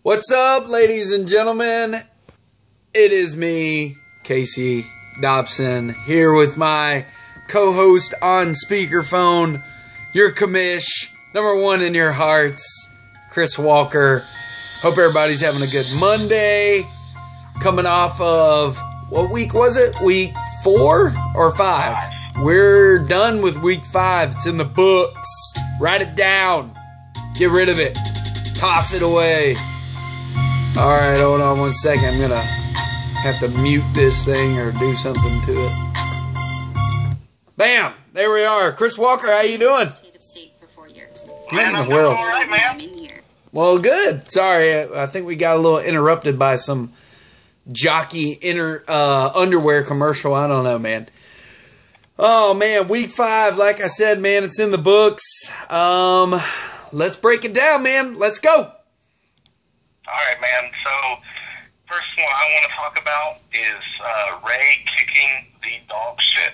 What's up, ladies and gentlemen? It is me, Casey Dobson, here with my co-host on speakerphone, your commish, number one in your hearts, Chris Walker. Hope everybody's having a good Monday. Coming off of, what week was it? Week 4 or 5? We're done with week 5. It's in the books. Write it down. Get rid of it. Toss it away. Alright, hold on one second. I'm going to have to mute this thing or do something to it. Bam! There we are. Chris Walker, how you doing? State for 4 years. What in the world? All right, man. Well, good. Sorry, I think we got a little interrupted by some jockey underwear commercial. I don't know, man. Oh, man, week 5, like I said, man, it's in the books. Let's break it down, man. Let's go. All right, man. So, first one I want to talk about is Ray kicking the dog shit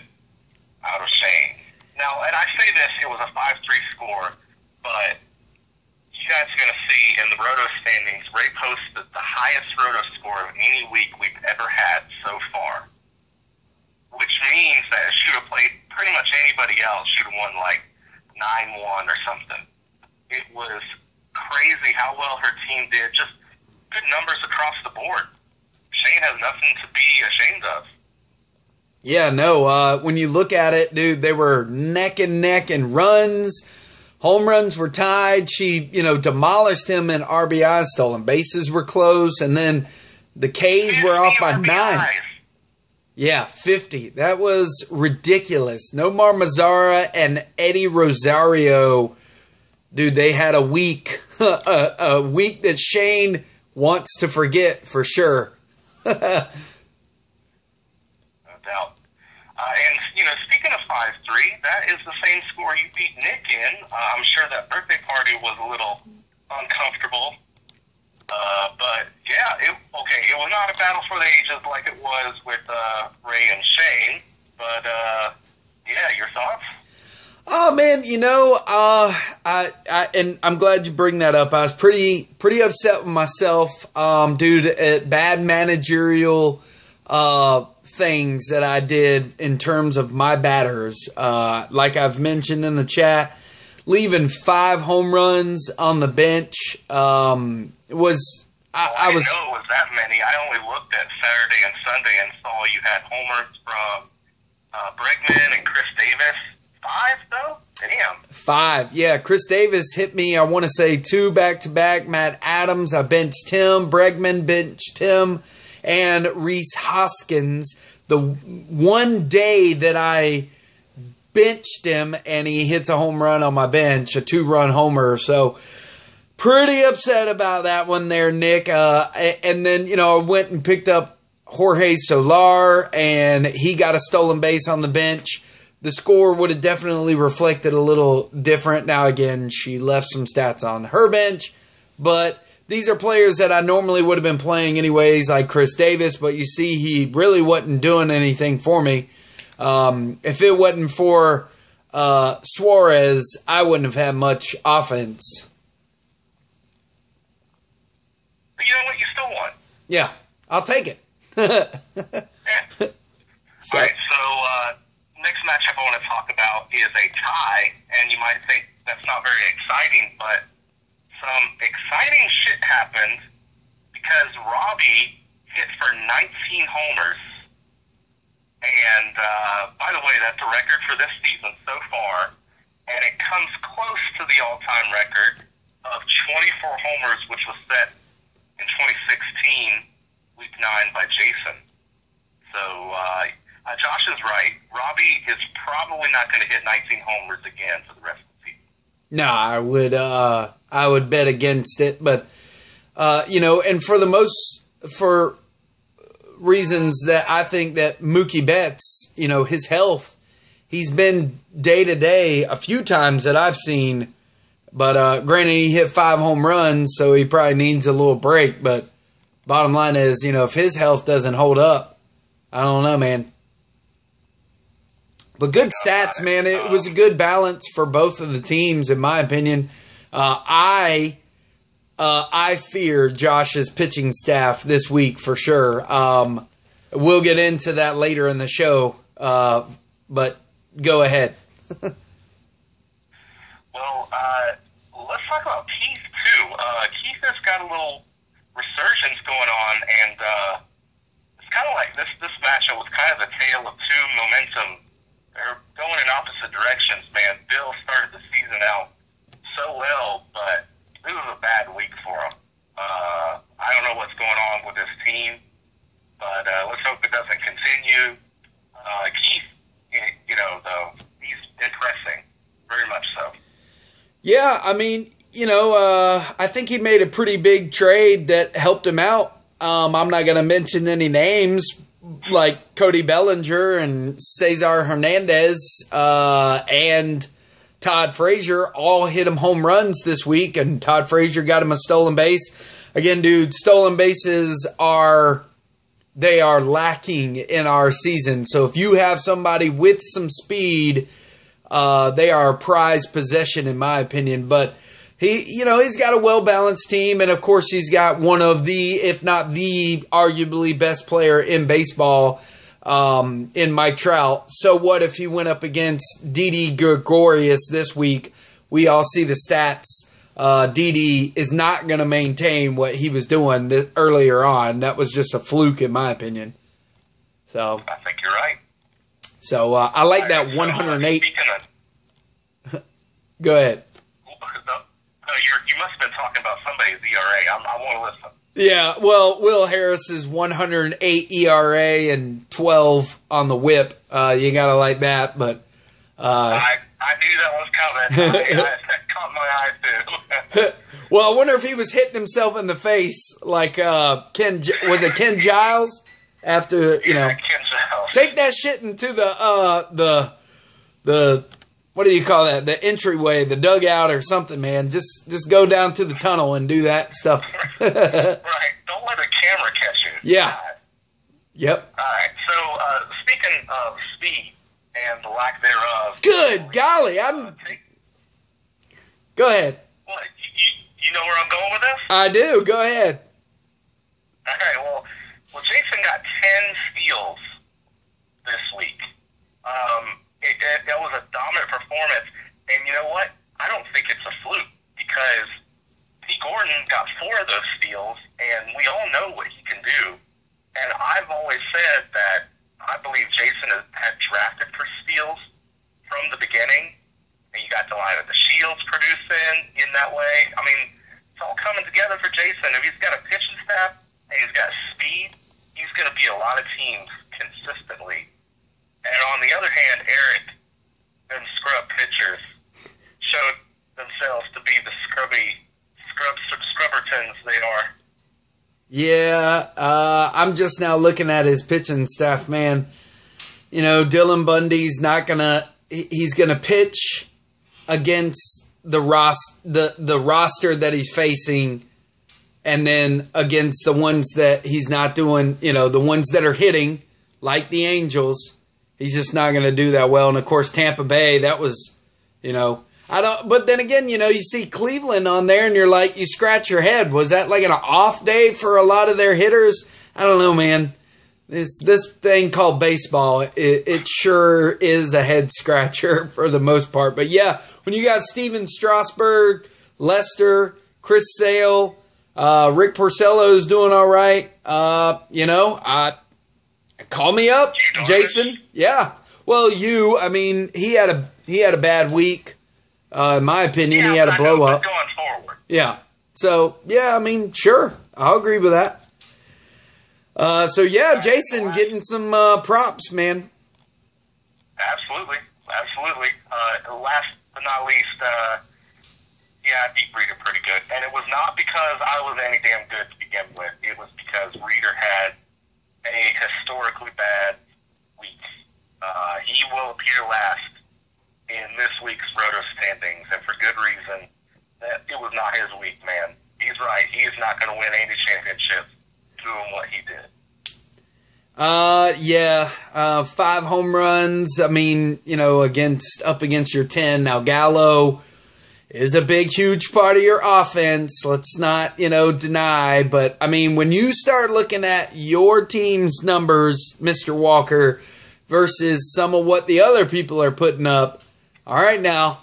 out of Shane. Now, and I say this, it was a 5-3 score, but you guys are going to see in the Roto standings, Ray posted the highest Roto score of any week we've ever had so far, which means that it should have played pretty much anybody else, should have won like 9-1 or something. It was crazy how well her team did, just good numbers across the board. Shane has nothing to be ashamed of. Yeah, no, when you look at it, dude, they were neck and neck in runs. Home runs were tied. She, demolished him in RBIs. Stolen bases were close. And then the K's were off by 9. Yeah, 50. That was ridiculous. Nomar Mazara and Eddie Rosario, dude, they had a week. A week that Shane wants to forget for sure. No doubt. And, speaking of 5-3, that is the same score you beat Nick in. I'm sure that birthday party was a little uncomfortable. But, yeah, it was not a battle for the ages like it was with Ray and Shane. But, yeah, your thoughts? Oh man, and I'm glad you bring that up. I was pretty upset with myself, due to bad managerial things that I did in terms of my batters. Like I've mentioned in the chat, leaving 5 home runs on the bench was. I was. I know it was that many. I only looked at Saturday and Sunday and saw you had homers from Bregman and Chris Davis. 5 though? Damn. 5. Yeah, Chris Davis hit me, I want to say 2 back-to-back. Matt Adams, I benched him. Bregman benched him. And Reese Hoskins, the one day that I benched him and he hits a home run on my bench, a 2-run homer. So, pretty upset about that one there, Nick. And then, I went and picked up Jorge Solar and he got a stolen base on the bench. The score would have definitely reflected a little different. Now, again, she left some stats on her bench, but these are players that I normally would have been playing anyways, like Chris Davis, but you see he really wasn't doing anything for me. If it wasn't for Suarez, I wouldn't have had much offense. But you know what? You still won. Yeah, I'll take it. Yeah. All right, so next matchup I want to talk about is a tie, and you might think that's not very exciting, but some exciting shit happened because Robbie hit for 19 homers, and by the way, that's a record for this season so far, and it comes close to the all-time record of 24 homers, which was set in 2016, week 9 by Jason. So, Josh is right. Robbie is probably not going to hit 19 homers again for the rest of the season. No, I would bet against it, but and for reasons that I think that Mookie Betts, his health, he's been day to day a few times that I've seen, but granted he hit 5 home runs, so he probably needs a little break. But bottom line is, if his health doesn't hold up, I don't know, man. But good stats, man. It was a good balance for both of the teams, in my opinion. I I fear Josh's pitching staff this week for sure. We'll get into that later in the show, but go ahead. Well, let's talk about Keith, too. Keith has got a little resurgence going on, and it's kind of like this matchup was kind of a tale of two momentum. They're going in opposite directions, man. Bill started the season out so well, but it was a bad week for him. I don't know what's going on with this team, but let's hope it doesn't continue. Keith, though, he's impressing, very much so. Yeah, I mean, I think he made a pretty big trade that helped him out. I'm not going to mention any names like Cody Bellinger and Cesar Hernandez and Todd Frazier all hit him home runs this week, and Todd Frazier got him a stolen base. Again, dude, stolen bases are lacking in our season. So if you have somebody with some speed, they are a prized possession in my opinion. But he's got a well-balanced team, and of course he's got one of the, if not the, arguably best player in baseball in Mike Trout. So what if he went up against Didi Gregorius this week? We all see the stats. Didi is not going to maintain what he was doing earlier on. That was just a fluke in my opinion. So I think you're right. So I like that 108. Go ahead. You must have been talking about somebody's ERA. I want to listen. Yeah, well, Will Harris's 108 ERA and 12 on the whip. You got to like that, but... I knew that was coming. That caught my eye, too. Well, I wonder if he was hitting himself in the face like Ken Giles? After, Ken Giles. Take that shit into the what do you call that? The entryway, the dugout or something, man. Just go down to the tunnel and do that stuff. Right. Don't let a camera catch you. Yeah. Yep. All right. So, speaking of speed and the lack thereof. Good golly. Go ahead. Well, you know where I'm going with this? I do. Go ahead. All right. Well, Jason got 10 steals this week. That was a dominant performance. And you know what? I don't think it's a fluke because P. Gordon got 4 of those steals, and we all know what he can do. And I've always said that I believe Jason had drafted for steals from the beginning, and you got the line of the Shields producing in that way. I mean, it's all coming together for Jason. If he's got a pitching staff and he's got speed, he's going to beat a lot of teams consistently. And on the other hand, Eric, them scrub pitchers showed themselves to be the scrubbertons they are. Yeah, I'm just now looking at his pitching staff, man. Dylan Bundy's he's gonna pitch against the roster that he's facing, and then against the ones that he's not doing, the ones that are hitting, like the Angels. He's just not going to do that well. And, of course, Tampa Bay, that was, but then again, you see Cleveland on there and you're like, you scratch your head. Was that like an off day for a lot of their hitters? I don't know, man. This thing called baseball, it sure is a head scratcher for the most part. But, yeah, when you got Steven Strasburg, Lester, Chris Sale, Rick Porcello's doing all right, call me up, Jason. Yeah. Well, he had a bad week. In my opinion, he had a blow up. Going forward. Yeah. So, yeah, sure. I'll agree with that. Jason getting some props, man. Absolutely. Last but not least, I beat Reader pretty good. And it was not because I was any damn good to begin with. It was because Reader had a historically bad week. He will appear last in this week's Roto standings, and for good reason. That it was not his week, man. He's right. He is not going to win any championships doing what he did. 5 home runs. Up against your 10. Now Gallo, is a big, huge part of your offense. Let's not, deny. But, I mean, when you start looking at your team's numbers, Mr. Walker, versus some of what the other people are putting up, all right now,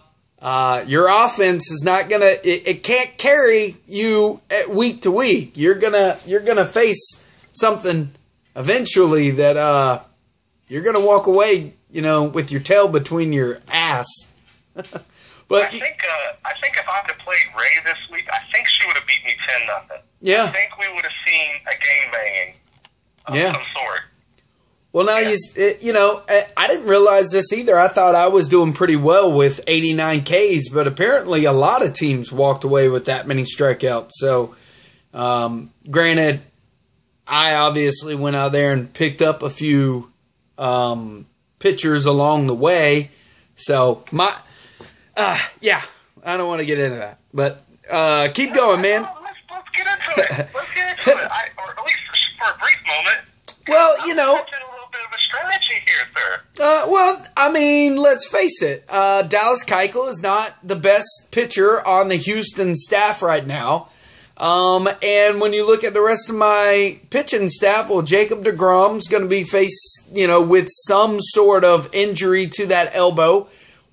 your offense is not going to, it can't carry you week to week. You're going to face something eventually that you're going to walk away, with your tail between your ass. But I think if I would have played Ray this week, I think she would have beat me 10-0. Yeah. I think we would have seen a game banging of some sort. Well, now I didn't realize this either. I thought I was doing pretty well with 89 Ks, but apparently a lot of teams walked away with that many strikeouts. So, granted, I obviously went out there and picked up a few pitchers along the way. So I don't want to get into that, but keep going, man. Let's get into it. Or at least for a brief moment. Well, a little bit of a strategy here, sir. Well, I mean, let's face it. Dallas Keuchel is not the best pitcher on the Houston staff right now. And when you look at the rest of my pitching staff, well, Jacob deGrom's going to be faced, with some sort of injury to that elbow.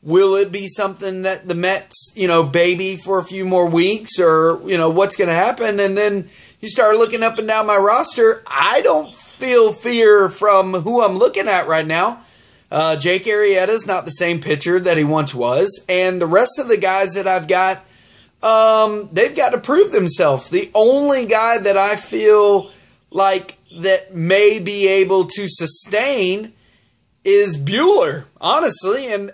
Will it be something that the Mets, baby for a few more weeks, or, what's going to happen? And then you start looking up and down my roster. I don't feel fear from who I'm looking at right now. Jake Arrieta's not the same pitcher that he once was. And the rest of the guys that I've got, they've got to prove themselves. The only guy that I feel like that may be able to sustain is Buehler, honestly. And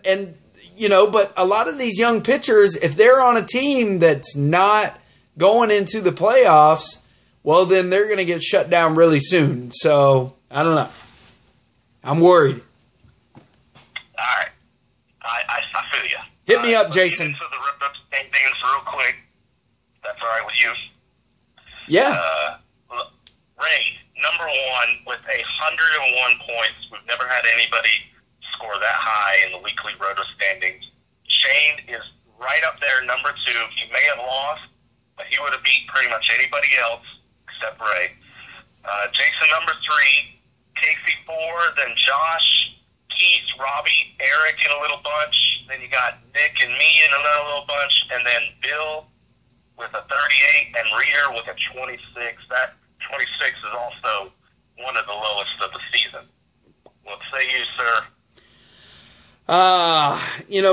but a lot of these young pitchers, if they're on a team that's not going into the playoffs, well, then they're going to get shut down really soon. So, I don't know. I'm worried. All right. I feel you. Hit me up, Jason. Let's get into the ripped up standings real quick. That's all right with you? Yeah. Ray, number one with 101 points. We've never had anybody score that high in the weekly roto standings. Shane is right up there, number two. He may have lost, but he would have beat pretty much anybody else except Ray. Jason, number three. Casey, 4. Then Josh, Keith, Robbie, Eric in a little bunch. Then you got Nick and me in another little bunch. And then Bill with a 38 and Reader with a 26. That 26 is also one of the lowest of the season. What say you, sir?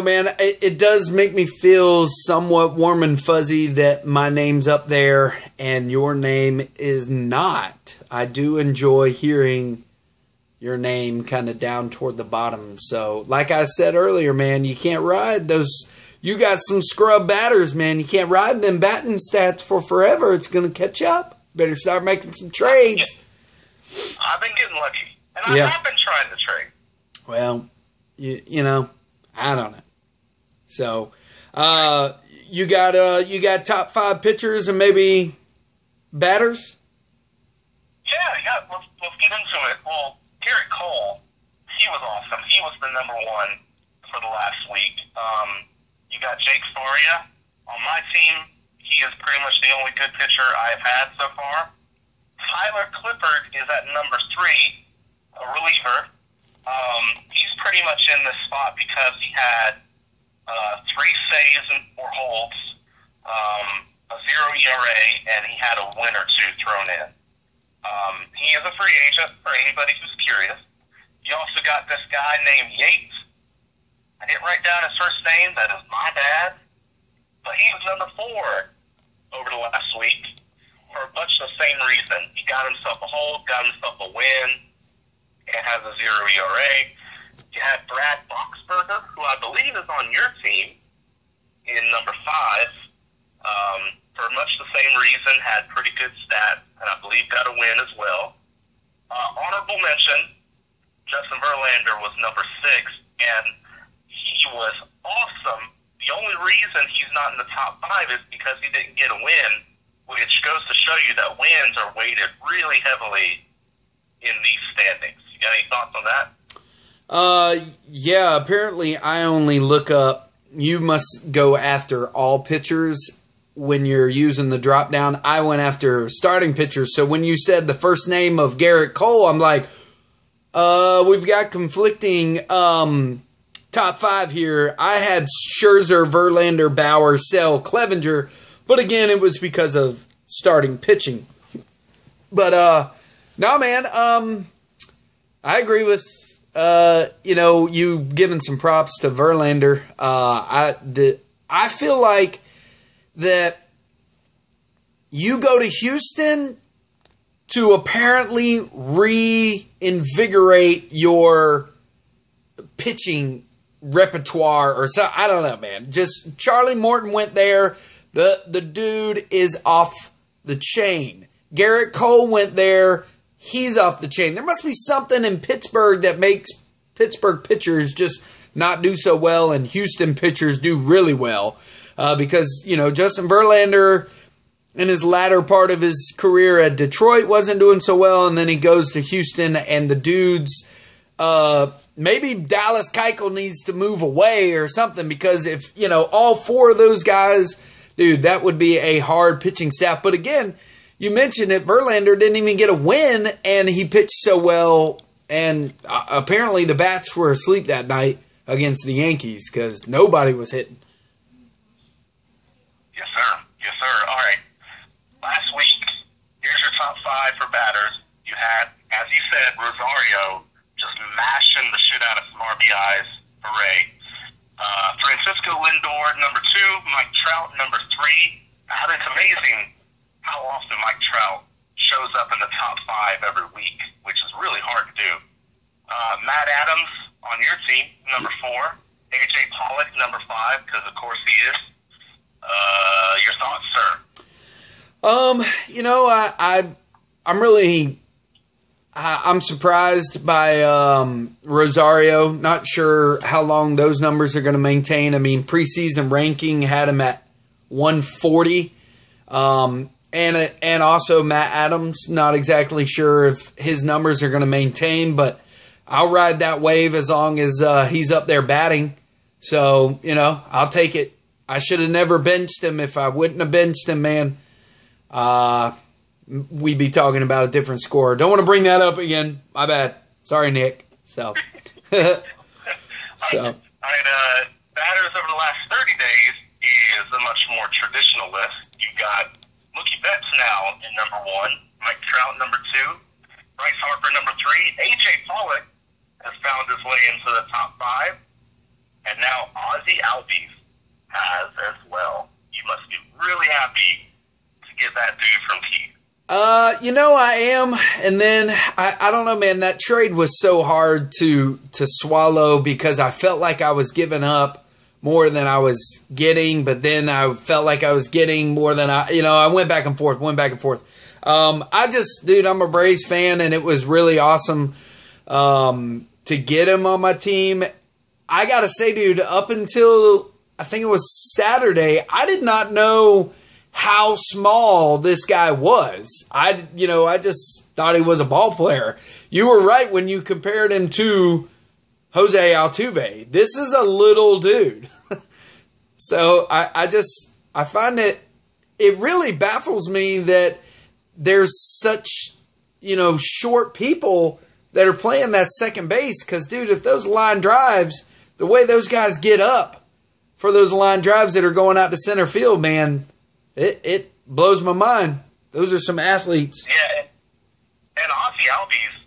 Man, it does make me feel somewhat warm and fuzzy that my name's up there and your name is not. I do enjoy hearing your name kind of down toward the bottom. So, like I said earlier, man, you can't ride those. You got some scrub batters, man. You can't ride them batting stats for forever. It's going to catch up. Better start making some trades. I've been getting lucky. And I have been trying to trade. Well, I don't know. So, you got top 5 pitchers and maybe batters? Yeah. Let's get into it. Well, Garrett Cole, he was awesome. He was the number one for the last week. You got Jake Faria on my team. He is pretty much the only good pitcher I've had so far. Tyler Clippard is at number 3, a reliever. He's pretty much in this spot because he had 3 saves or holds, a 0 ERA, and he had a win or 2 thrown in. He is a free agent for anybody who's curious. You also got this guy named Yates. I didn't write down his first name. That is my bad. But he was number 4 over the last week for much the same reason. He got himself a hold, got himself a win, and has a 0 ERA. You had Brad Boxberger, who I believe is on your team, in number 5. For much the same reason, had pretty good stats, and I believe got a win as well. Honorable mention, Justin Verlander was number 6, and he was awesome. The only reason he's not in the top 5 is because he didn't get a win, which goes to show you that wins are weighted really heavily in these standings. You got any thoughts on that? Yeah, apparently I only look up you must go after all pitchers when you're using the drop down. I went after starting pitchers. So when you said the first name of Garrett Cole, I'm like, we've got conflicting top five here. I had Scherzer, Verlander, Bauer, Sale, Clevenger, but again, it was because of starting pitching. But no, man, I agree with you giving some props to Verlander. I feel like that you go to Houston to apparently reinvigorate your pitching repertoire or so. I don't know, man. Just Charlie Morton went there. The dude is off the chain. Garrett Cole went there. He's off the chain. There must be something in Pittsburgh that makes Pittsburgh pitchers just not do so well and Houston pitchers do really well. Because, Justin Verlander in his latter part of his career at Detroit wasn't doing so well, and then he goes to Houston, and the dudes, maybe Dallas Keuchel needs to move away or something, because if, all four of those guys, dude, that would be a hard pitching staff. But again, you mentioned it, Verlander didn't even get a win, and he pitched so well, and apparently the bats were asleep that night against the Yankees because nobody was hitting. Yes, sir. Yes, sir. All right. Last week, here's your top five for batters. You had, as you said, Rosario just mashing the shit out of some RBIs. Hooray. Francisco Lindor, number 2. Mike Trout, number 3. It's amazing how often Mike Trout shows up in the top 5 every week, which is really hard to do. Matt Adams on your team, number 4. A.J. Pollock, number 5, because of course he is. Your thoughts, sir? I'm surprised by Rosario. Not sure how long those numbers are going to maintain. I mean, preseason ranking had him at 140. And also Matt Adams, not exactly sure if his numbers are going to maintain, but I'll ride that wave as long as he's up there batting. So, I'll take it. I should have never benched him. If I wouldn't have benched him, man, we'd be talking about a different score. Don't want to bring that up again. My bad. Sorry, Nick. So, batters over the last 30 days is a much more traditional list. You've got Mookie Betts now in number 1, Mike Trout number 2, Bryce Harper number 3, A.J. Pollock has found his way into the top 5, and now Ozzie Albies has as well. You must be really happy to get that dude from Keith. I am, and then I don't know, man. That trade was so hard to swallow because I felt like I was giving up more than I was getting, but then I felt like I was getting more than I went back and forth. I'm a Braves fan, and it was really awesome to get him on my team. I gotta say, dude, up until I think it was Saturday, I did not know how small this guy was. I just thought he was a ball player. You were right when you compared him to Jose Altuve. This is a little dude. So I find it really baffles me that there's such, short people that are playing that second base. Because, dude, if those line drives, the way those guys get up for those line drives that are going out to center field, man, it blows my mind. Those are some athletes. Yeah, and Ozzie Albies,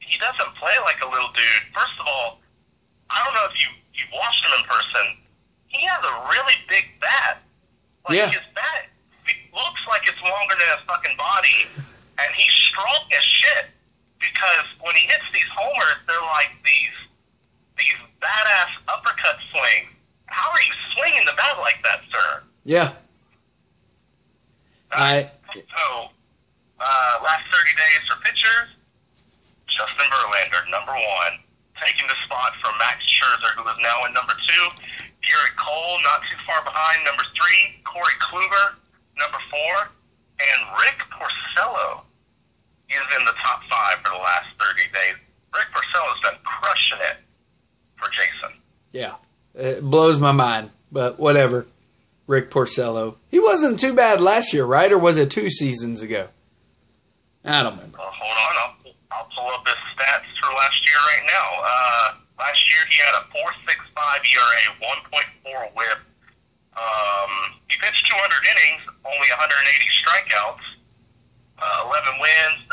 he doesn't play like a little dude. First of all, I don't know if you've watched him in person. He has a really big bat. His bat looks like it's longer than his fucking body, and he's strong as shit. Because when he hits these homers, they're like these badass uppercut swings. How are you swinging the bat like that, sir? Yeah. Last 30 days for pitchers, Justin Verlander, number 1, taking the spot from Max Scherzer, who is now in number 2. Garrett Cole, not too far behind, number 3. Corey Kluber, number 4. And Rick Porcello is in the top 5 for the last 30 days. Rick Porcello's been crushing it for Jason. Yeah. It blows my mind. But whatever. Rick Porcello. He wasn't too bad last year, right? Or was it 2 seasons ago? I don't remember. Hold on. I'll pull up his stats for last year right now. Last year he had a 4.65 ERA, 1.4 WHIP. He pitched 200 innings, only 180 strikeouts, 11 wins.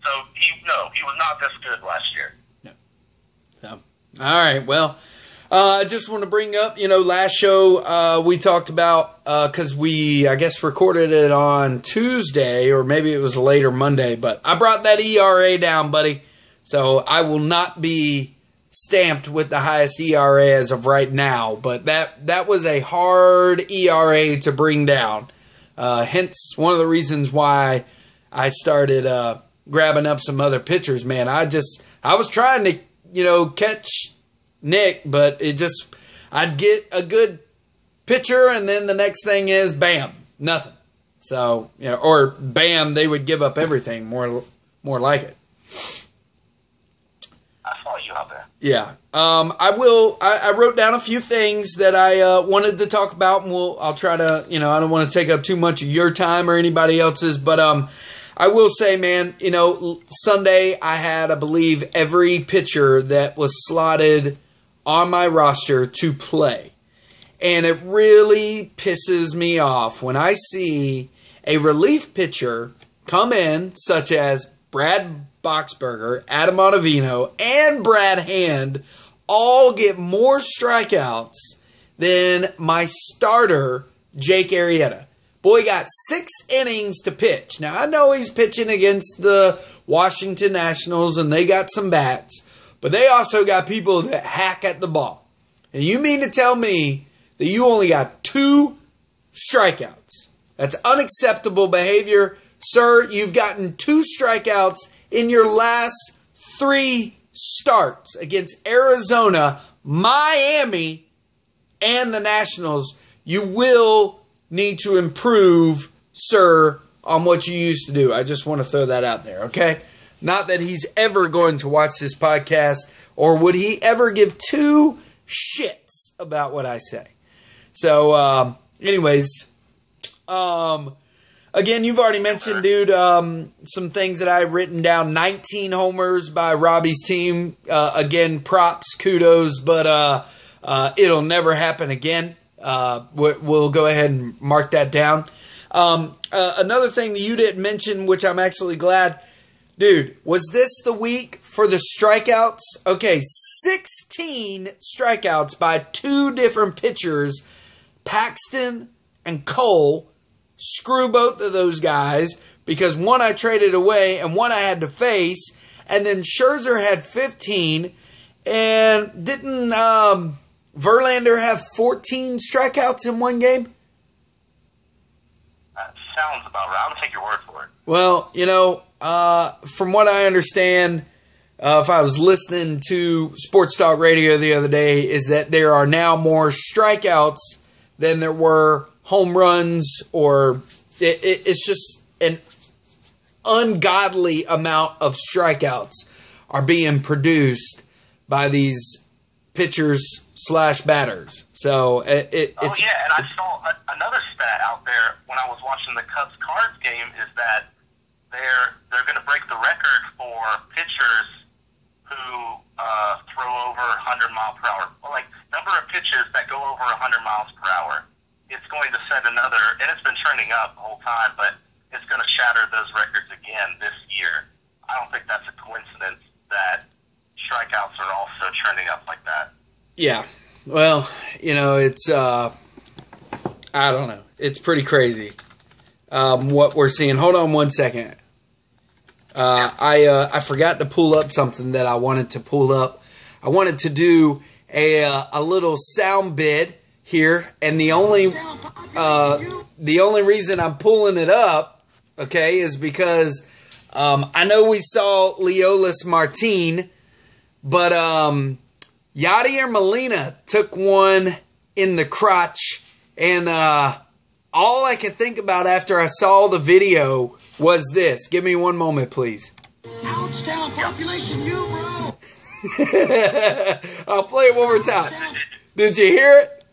So he was not this good last year. No. So, all right. Well, I just want to bring up, last show we talked about, because we, I guess, recorded it on Tuesday, or maybe it was later Monday, but I brought that ERA down, buddy. So I will not be stamped with the highest ERA as of right now, but that was a hard ERA to bring down. Hence, one of the reasons why I started grabbing up some other pitchers, man. I was trying to, catch Nick, but I'd get a good pitcher, and then the next thing is, bam, nothing. So, or bam, they would give up everything, more like it. I saw you out there. Yeah. I wrote down a few things that I wanted to talk about, and I'll try to, I don't want to take up too much of your time or anybody else's, but I will say, man, Sunday I had, I believe, every pitcher that was slotted on my roster to play. And it really pisses me off when I see a relief pitcher come in, such as Brad Boxberger, Adam Ottavino, and Brad Hand, all get more strikeouts than my starter, Jake Arrieta. Boy got 6 innings to pitch. Now, I know he's pitching against the Washington Nationals, and they got some bats, but they also got people that hack at the ball. And you mean to tell me that you only got 2 strikeouts? That's unacceptable behavior. Sir, you've gotten 2 strikeouts in your last 3 starts against Arizona, Miami, and the Nationals. You will need to improve, sir, on what you used to do. I just want to throw that out there, okay? Not that he's ever going to watch this podcast, or would he ever give 2 shits about what I say. So, anyways, again, you've already mentioned, dude, some things that I've written down. 19 homers by Robbie's team. Again, props, kudos, but it'll never happen again. We'll go ahead and mark that down. Another thing that you didn't mention, which I'm actually glad, dude, was this the week for the strikeouts? Okay, 16 strikeouts by 2 different pitchers, Paxton and Cole. Screw both of those guys, because one I traded away and one I had to face, and then Scherzer had 15, and didn't Verlander have 14 strikeouts in one game? That sounds about right. I'm going to take your word for it. Well, from what I understand, if I was listening to Sports Talk Radio the other day, is that there are now more strikeouts than there were home runs, or it's just an ungodly amount of strikeouts are being produced by these pitchers / batters. So it's... Oh, yeah, and I saw another stat out there when I was watching the Cubs-Cards game, is that they're going to break the record for pitchers who throw over 100 mile per hour. Well, like, number of pitches that go over 100 miles per hour. It's going to set another, and it's been trending up the whole time, but it's going to shatter those records again this year. I don't think that's a coincidence that strikeouts are also trending up like that. Yeah. Well, it's, I don't know. It's pretty crazy what we're seeing. Hold on one second. I forgot to pull up something that I wanted to pull up. I wanted to do a little sound bit here, and the only reason I'm pulling it up, okay, is because I know we saw Leolis Martin, but Yadier Molina took one in the crotch, and all I could think about after I saw the video was this. Give me one moment, please. Ouch down, population you, bro. I'll play it one more time. Did you hear it?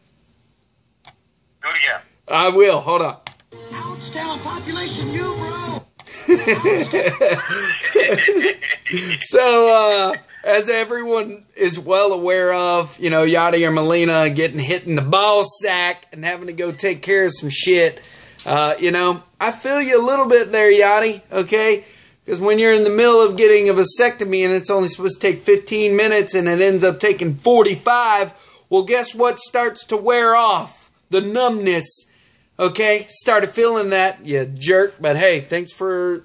Do it again. I will. Hold on. Ouchtown population, you, bro. So, as everyone is well aware of, you know, Yachty or Molina getting hit in the ball sack and having to go take care of some shit. You know, I feel you a little bit there, Yachty, okay? Because when you're in the middle of getting a vasectomy and it's only supposed to take 15 minutes and it ends up taking 45, well, guess what starts to wear off? The numbness. Okay, started feeling that, you jerk. But hey, thanks for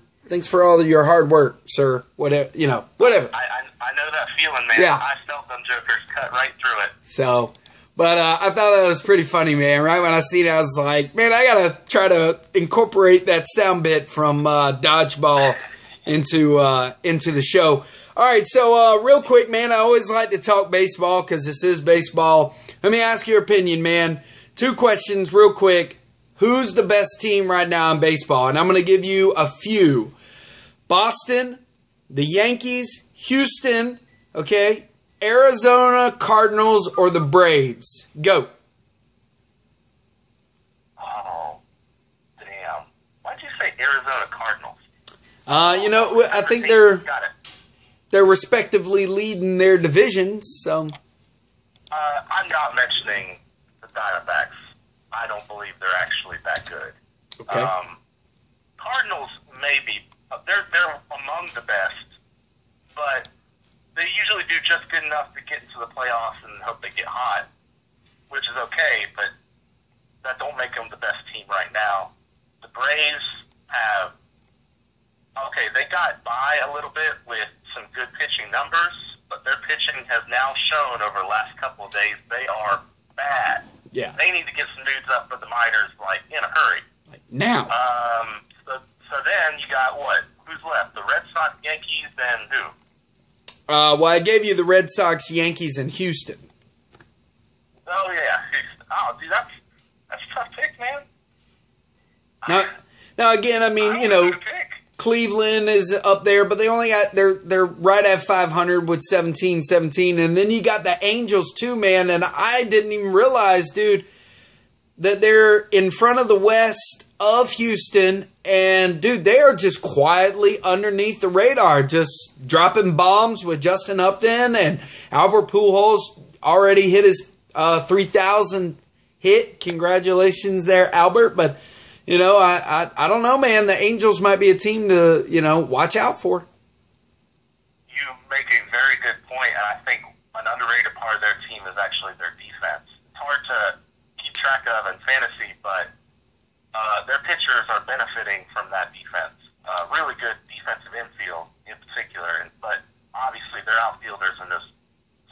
all of your hard work, sir. Whatever, you know, whatever. I know that feeling, man. Yeah. I felt them jokers cut right through it. So, but I thought that was pretty funny, man. Right when I seen it, I was like, man, I gotta try to incorporate that sound bit from Dodgeball into the show. All right, so real quick, man, I always like to talk baseball because this is baseball. Let me ask your opinion, man. 2 questions, real quick. Who's the best team right now in baseball? And I'm going to give you a few. Boston, the Yankees, Houston, okay, Arizona Cardinals, or the Braves. Go. Oh, damn. Why'd you say Arizona Cardinals? You know, I think they're respectively leading their divisions, so. I'm not mentioning the Diamondbacks. I don't believe they're actually that good. Okay. Cardinals, maybe. They're among the best, but they usually do just good enough to get into the playoffs and hope they get hot, which is okay, but that don't make them the best team right now. The Braves have, okay, they got by a little bit with some good pitching numbers, but their pitching has now shown over the last couple of days they are bad. Yeah. They need to get some dudes up for the minors, like, in a hurry. Like now. So then you got what? Who's left? The Red Sox, Yankees, and who? Well, I gave you the Red Sox, Yankees, and Houston. Oh, yeah. Oh, dude, that's a tough pick, man. Now again, I mean, you know, Cleveland is up there, but they only got they're right at 500 with 17, and then you got the Angels too, man. And I didn't even realize, dude, that they're in front of the West of Houston, and dude, they are just quietly underneath the radar, just dropping bombs with Justin Upton, and Albert Pujols already hit his 3,000 hit. Congratulations there, Albert. But you know, I don't know, man. The Angels might be a team to, you know, watch out for. You make a very good point, and I think an underrated part of their team is actually their defense. It's hard to keep track of in fantasy, but their pitchers are benefiting from that defense. Really good defensive infield in particular, but obviously their outfielders are no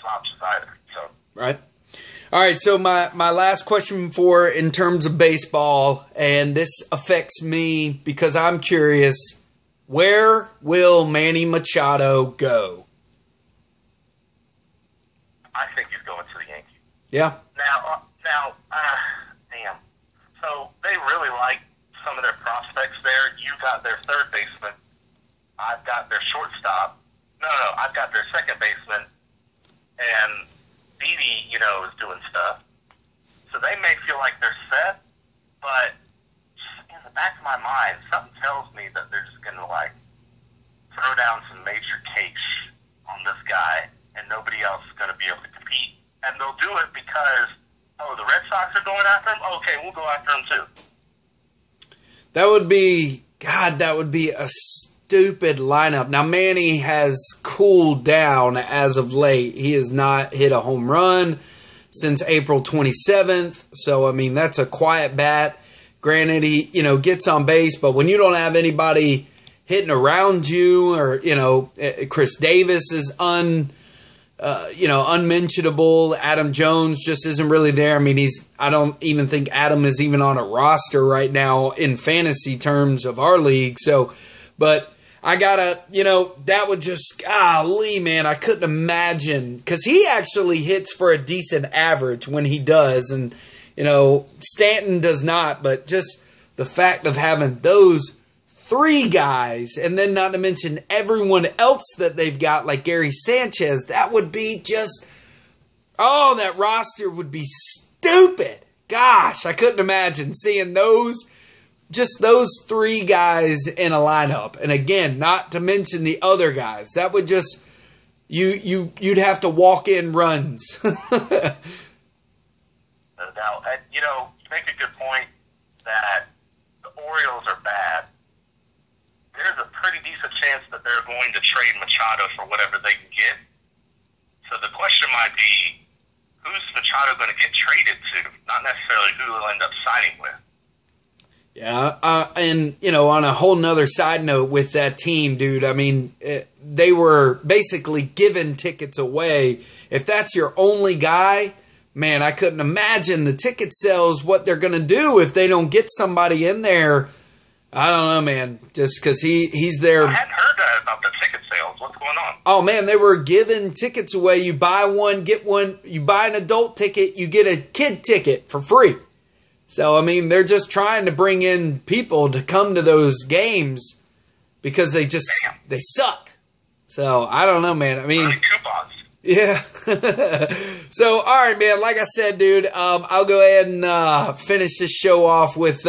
slouches either. So. Right. All right, so my last question in terms of baseball, and this affects me because I'm curious, where will Manny Machado go? I think he's going to the Yankees. Yeah. Now, damn. So they really like some of their prospects there. You got their third baseman. I've got their shortstop. No, I've got their second baseman, and Didi, you know, is doing stuff. So they may feel like they're set, but in the back of my mind, something tells me that they're just going to, like, throw down some major cash on this guy, and nobody else is going to be able to compete. And they'll do it because, oh, the Red Sox are going after him? Okay, we'll go after him too. That would be a stupid lineup. Now, Manny has cooled down as of late. He has not hit a home run since April 27th. So, I mean, that's a quiet bat. Granted, he, you know, gets on base, but when you don't have anybody hitting around you, or, you know, Chris Davis is unmentionable. Adam Jones just isn't really there. I mean, I don't even think Adam is even on a roster right now in fantasy terms of our league. So, but I gotta, you know, that would just, golly, man, I couldn't imagine, because he actually hits for a decent average when he does, and, you know, Stanton does not, but just the fact of having those 3 guys, and then not to mention everyone else that they've got, like Gary Sanchez, that would be just, that roster would be stupid. gosh, I couldn't imagine seeing those three guys in a lineup. And again, not to mention the other guys. That would just, you'd have to walk in runs. Now, and, you make a good point that the Orioles are bad. There's a pretty decent chance that they're going to trade Machado for whatever they can get. So the question might be, who's Machado going to get traded to? Not necessarily who he'll end up signing with. Yeah, and, on a whole nother side note with that team, dude, I mean, they were basically giving tickets away. If that's your only guy, man, I couldn't imagine the ticket sales, what they're going to do if they don't get somebody in there. I don't know, man, just because he's there. I hadn't heard that about the ticket sales. What's going on? Oh, man, they were giving tickets away. You buy one, get one. You buy an adult ticket, you get a kid ticket for free. So, I mean, they're just trying to bring in people to come to those games because they suck. So, I don't know, man. I mean, coupons. Yeah. So, all right, man. Like I said, dude, I'll go ahead and finish this show off with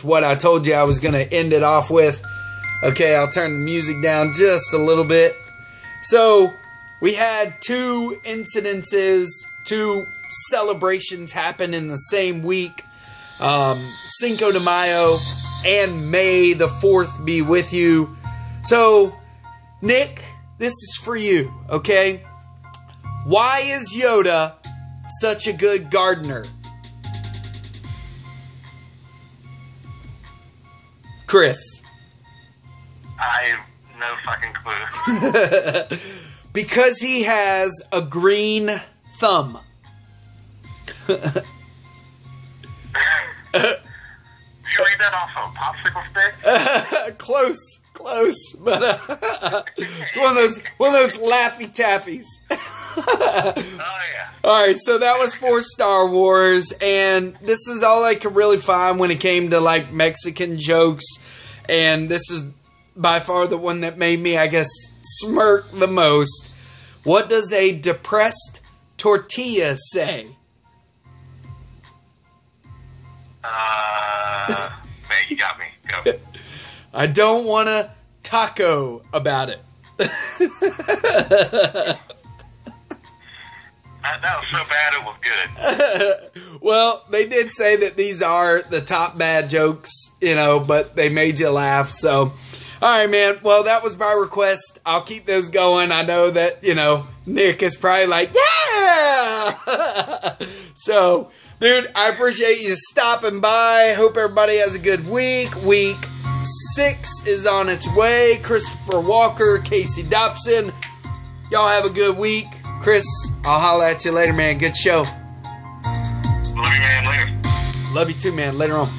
what I told you I was going to end it off with. Okay, I'll turn the music down just a little bit. So, we had two celebrations happen in the same week. Cinco de Mayo and May the 4th be with you. So, Nick, this is for you, okay? Why is Yoda such a good gardener? Chris. I have no fucking clue. Because he has a green thumb. Did you read that off a popsicle stick? Close, but it's one of those Laffy Taffies. Oh yeah. All right, so that was for Star Wars, and this is all I could really find when it came to like Mexican jokes, and this is by far the one that made me, I guess, smirk the most. What does a depressed tortilla say? Man, you got me. Go. I don't want to taco about it. That was so bad it was good. Well, they did say that these are the top bad jokes, but they made you laugh. So, all right, man. Well, that was my request. I'll keep those going. I know that, Nick is probably like, yeah! So, dude, I appreciate you stopping by. Hope everybody has a good week. Week 6 is on its way. Christopher Walker, Casey Dobson. Y'all have a good week. Chris, I'll holler at you later, man. Good show. Love you, man. Later. Love you too, man. Later on.